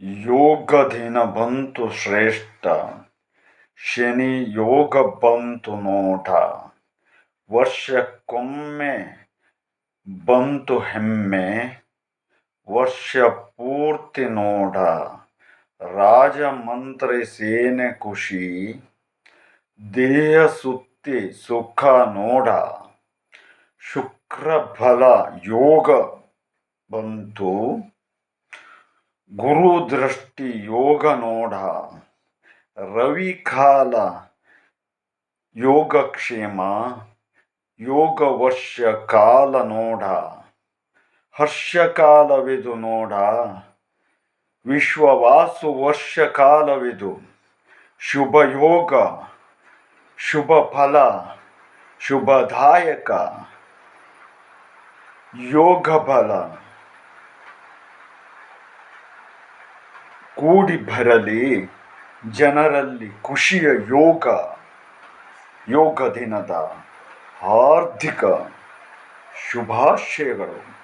ಯೋಗ ದಿನ ಬಂತು ಶ್ರೇಷ್ಠ, ಶನಿ ಯೋಗ ಬಂತು ನೋಟ. ವರ್ಷಕ್ಕೊಮ್ಮೆ ಬಂತು ಹೆಮ್ಮೆ, ವರ್ಷ ಪೂರ್ತಿ ನೋಡ. ರಾಜಮಂತ್ರಿ ಸೇನೆ ಖುಷಿ, ದೇಹ ಸುತ್ತಿ ಸುಖ ನೋಡ. ಶುಕ್ರ ಬಲ ಯೋಗ ಬಂತು, ಗುರು ದೃಷ್ಟಿ ಯೋಗ ನೋಡ. ರವಿ ಕಾಲ ಯೋಗಕ್ಷೇಮ, ಯೋಗ ವರ್ಷ ಕಾಲ ನೋಡ. ಹರ್ಷಕಾಲವಿದು ನೋಡ, ವಿಶ್ವವಾಸು ವರ್ಷ ಕಾಲವಿದು. ಶುಭ ಯೋಗ, ಶುಭ ಫಲ, ಶುಭದಾಯಕ ಯೋಗ ಬಲ ಕೂಡಿ ಬರಲಿ ಜನರಲ್ಲಿ ಖುಷಿಯ ಯೋಗ ದಿನದ ಹಾರ್ದಿಕ ಶುಭಾಶಯಗಳು.